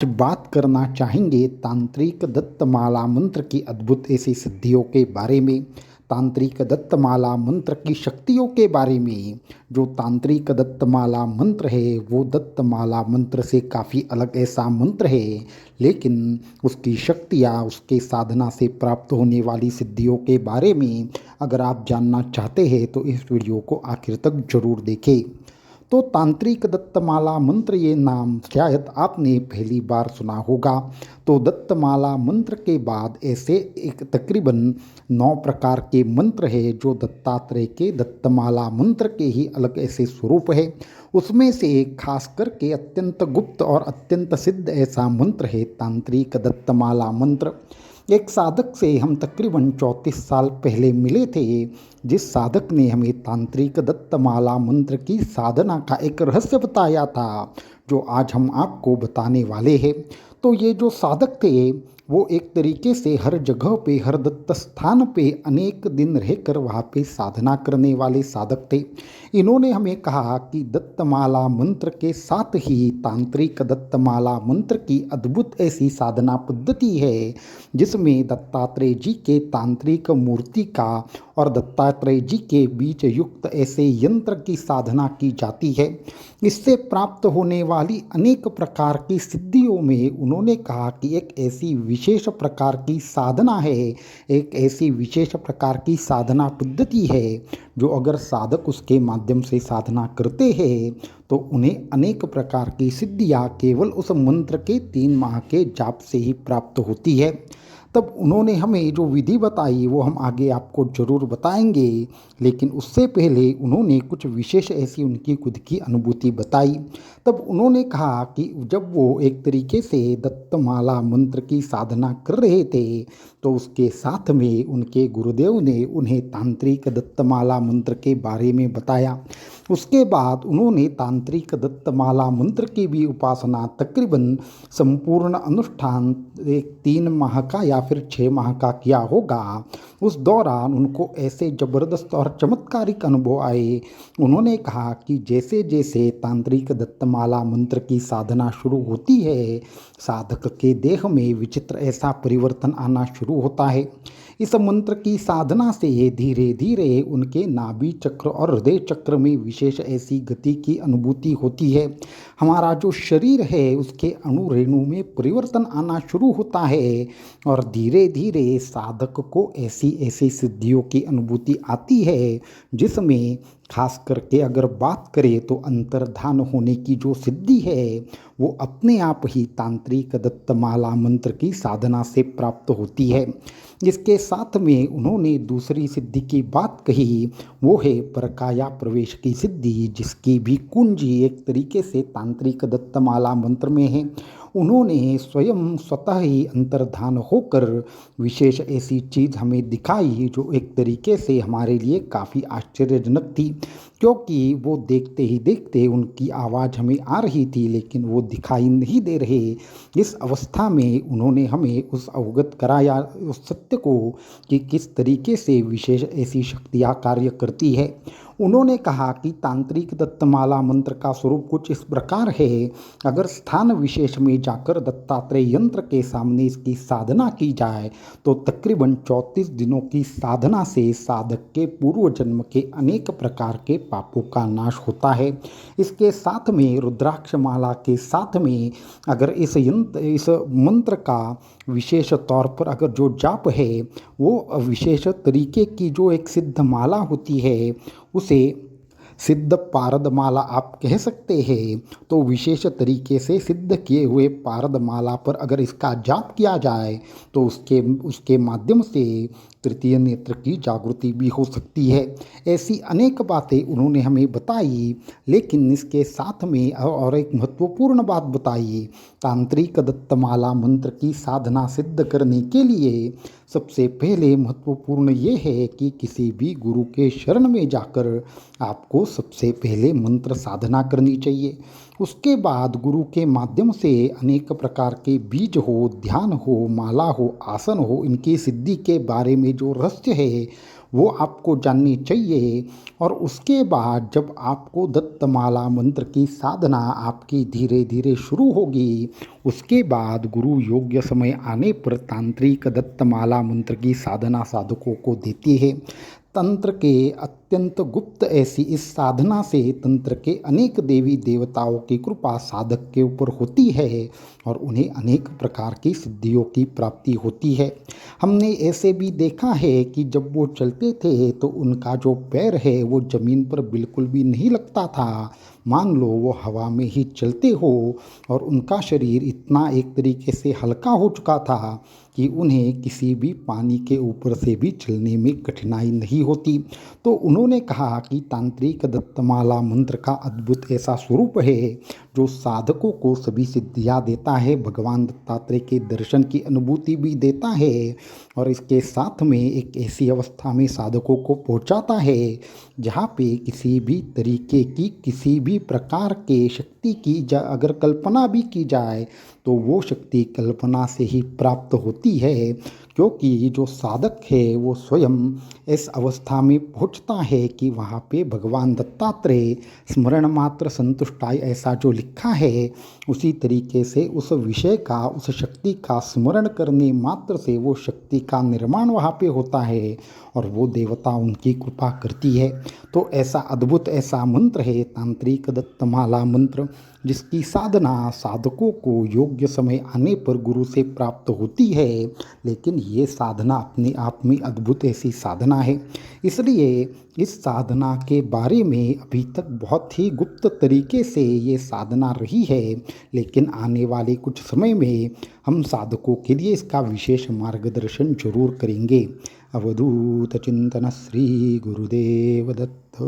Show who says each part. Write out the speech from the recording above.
Speaker 1: बात करना चाहेंगे तांत्रिक दत्तमाला मंत्र की अद्भुत ऐसी सिद्धियों के बारे में। तांत्रिक दत्तमाला मंत्र की शक्तियों के बारे में। जो तांत्रिक दत्तमाला मंत्र है वो दत्तमाला मंत्र से काफ़ी अलग ऐसा मंत्र है, लेकिन उसकी शक्तियाँ उसके साधना से प्राप्त होने वाली सिद्धियों के बारे में अगर आप जानना चाहते हैं तो इस वीडियो को आखिर तक जरूर देखें। तो तांत्रिक दत्तमाला मंत्र ये नाम शायद आपने पहली बार सुना होगा। तो दत्तमाला मंत्र के बाद ऐसे एक तकरीबन 9 प्रकार के मंत्र है जो दत्तात्रेय के दत्तमाला मंत्र के ही अलग ऐसे स्वरूप है। उसमें से एक खास करके अत्यंत गुप्त और अत्यंत सिद्ध ऐसा मंत्र है तांत्रिक दत्तमाला मंत्र। एक साधक से हम तकरीबन 34 साल पहले मिले थे, जिस साधक ने हमें तांत्रिक दत्तमाला मंत्र की साधना का एक रहस्य बताया था, जो आज हम आपको बताने वाले हैं। तो ये जो साधक थे वो एक तरीके से हर जगह पे, हर दत्त स्थान पे अनेक दिन रहकर वहाँ पे साधना करने वाले साधक थे। इन्होंने हमें कहा कि दत्तमाला मंत्र के साथ ही तांत्रिक दत्तमाला मंत्र की अद्भुत ऐसी साधना पद्धति है, जिसमें दत्तात्रेय जी के तांत्रिक मूर्ति का और दत्तात्रेय जी के बीच युक्त ऐसे यंत्र की साधना की जाती है। इससे प्राप्त होने वाली अनेक प्रकार की सिद्धियों में उन्होंने कहा कि एक ऐसी विशेष प्रकार की साधना है, एक ऐसी विशेष प्रकार की साधना पद्धति है जो अगर साधक उसके माध्यम से साधना करते हैं तो उन्हें अनेक प्रकार की सिद्धियाँ केवल उस मंत्र के 3 माह के जाप से ही प्राप्त होती है। तब उन्होंने हमें जो विधि बताई वो हम आगे आपको ज़रूर बताएंगे, लेकिन उससे पहले उन्होंने कुछ विशेष ऐसी उनकी खुद की अनुभूति बताई। तब उन्होंने कहा कि जब वो एक तरीके से दत्तमाला मंत्र की साधना कर रहे थे तो उसके साथ में उनके गुरुदेव ने उन्हें तांत्रिक दत्तमाला मंत्र के बारे में बताया। उसके बाद उन्होंने तांत्रिक दत्तमाला मंत्र की भी उपासना तकरीबन संपूर्ण अनुष्ठान एक 3 माह का या फिर 6 माह का किया होगा। उस दौरान उनको ऐसे ज़बरदस्त और चमत्कारिक अनुभव आए। उन्होंने कहा कि जैसे जैसे तांत्रिक दत्तमाला मंत्र की साधना शुरू होती है, साधक के देह में विचित्र ऐसा परिवर्तन आना शुरू होता है। इस मंत्र की साधना से धीरे धीरे उनके नाभि चक्र और हृदय चक्र में विशेष ऐसी गति की अनुभूति होती है। हमारा जो शरीर है उसके अणु रेणु में परिवर्तन आना शुरू होता है और धीरे धीरे साधक को ऐसी ऐसी सिद्धियों की अनुभूति आती है, जिसमें खास करके अगर बात करें तो अंतर्धान होने की जो सिद्धि है वो अपने आप ही तांत्रिक दत्तमाला मंत्र की साधना से प्राप्त होती है। इसके साथ में उन्होंने दूसरी सिद्धि की बात कही, वो है परकाया प्रवेश की सिद्धि, जिसकी भी कुंजी एक तरीके से तांत्रिक दत्तमाला मंत्र में है। उन्होंने स्वयं स्वतः ही अंतर्धान होकर विशेष ऐसी चीज़ हमें दिखाई जो एक तरीके से हमारे लिए काफ़ी आश्चर्यजनक थी, क्योंकि वो देखते ही देखते उनकी आवाज़ हमें आ रही थी लेकिन वो दिखाई नहीं दे रहे। इस अवस्था में उन्होंने हमें उस अवगत कराया उस सत्य को कि किस तरीके से विशेष ऐसी शक्तियाँ कार्य करती है। उन्होंने कहा कि तांत्रिक दत्तमाला मंत्र का स्वरूप कुछ इस प्रकार है, अगर स्थान विशेष में जाकर दत्तात्रेय यंत्र के सामने इसकी साधना की जाए तो तकरीबन 34 दिनों की साधना से साधक के पूर्व जन्म के अनेक प्रकार के पापों का नाश होता है। इसके साथ में रुद्राक्ष माला के साथ में अगर इस मंत्र का विशेष तौर पर अगर जो जाप है वो विशेष तरीके की जो एक सिद्ध माला होती है उसे सिद्ध पारद माला आप कह सकते हैं। तो विशेष तरीके से सिद्ध किए हुए पारद माला पर अगर इसका जाप किया जाए तो उसके माध्यम से तृतीय नेत्र की जागृति भी हो सकती है। ऐसी अनेक बातें उन्होंने हमें बताई, लेकिन इसके साथ में और एक महत्वपूर्ण बात बताई। तांत्रिक दत्तमाला मंत्र की साधना सिद्ध करने के लिए सबसे पहले महत्वपूर्ण ये है कि किसी भी गुरु के शरण में जाकर आपको सबसे पहले मंत्र साधना करनी चाहिए। उसके बाद गुरु के माध्यम से अनेक प्रकार के बीज हो, ध्यान हो, माला हो, आसन हो, इनकी सिद्धि के बारे में जो रहस्य है वो आपको जाननी चाहिए। और उसके बाद जब आपको दत्तमाला मंत्र की साधना आपकी धीरे धीरे शुरू होगी, उसके बाद गुरु योग्य समय आने पर तांत्रिक दत्तमाला मंत्र की साधना साधकों को देती है। तंत्र के अत्यंत गुप्त ऐसी इस साधना से तंत्र के अनेक देवी देवताओं की कृपा साधक के ऊपर होती है और उन्हें अनेक प्रकार की सिद्धियों की प्राप्ति होती है। हमने ऐसे भी देखा है कि जब वो चलते थे तो उनका जो पैर है वो जमीन पर बिल्कुल भी नहीं लगता था, मान लो वो हवा में ही चलते हो। और उनका शरीर इतना एक तरीके से हल्का हो चुका था कि उन्हें किसी भी पानी के ऊपर से भी चलने में कठिनाई नहीं होती। तो उन्होंने कहा कि तांत्रिक दत्तमाला मंत्र का अद्भुत ऐसा स्वरूप है जो साधकों को सभी सिद्धियाँ देता है, भगवान दत्तात्रेय के दर्शन की अनुभूति भी देता है और इसके साथ में एक ऐसी अवस्था में साधकों को पहुंचाता है जहाँ पे किसी भी तरीके की किसी भी प्रकार के शक्ति की अगर कल्पना भी की जाए तो वो शक्ति कल्पना से ही प्राप्त होती है, क्योंकि जो साधक है वो स्वयं इस अवस्था में पहुंचता है कि वहाँ पे भगवान दत्तात्रेय स्मरण मात्र संतुष्टाय, ऐसा जो लिखा है उसी तरीके से उस विषय का उस शक्ति का स्मरण करने मात्र से वो शक्ति का निर्माण वहाँ पे होता है और वो देवता उनकी कृपा करती है। तो ऐसा अद्भुत ऐसा मंत्र है तांत्रिक दत्तमाला मंत्र, जिसकी साधना साधकों को योग्य समय आने पर गुरु से प्राप्त होती है। लेकिन ये साधना अपने आप में अद्भुत ऐसी साधना है, इसलिए इस साधना के बारे में अभी तक बहुत ही गुप्त तरीके से ये साधना रही है। लेकिन आने वाले कुछ समय में हम साधकों के लिए इसका विशेष मार्गदर्शन जरूर करेंगे। अवधूत चिंतन श्री गुरुदेव दत्त।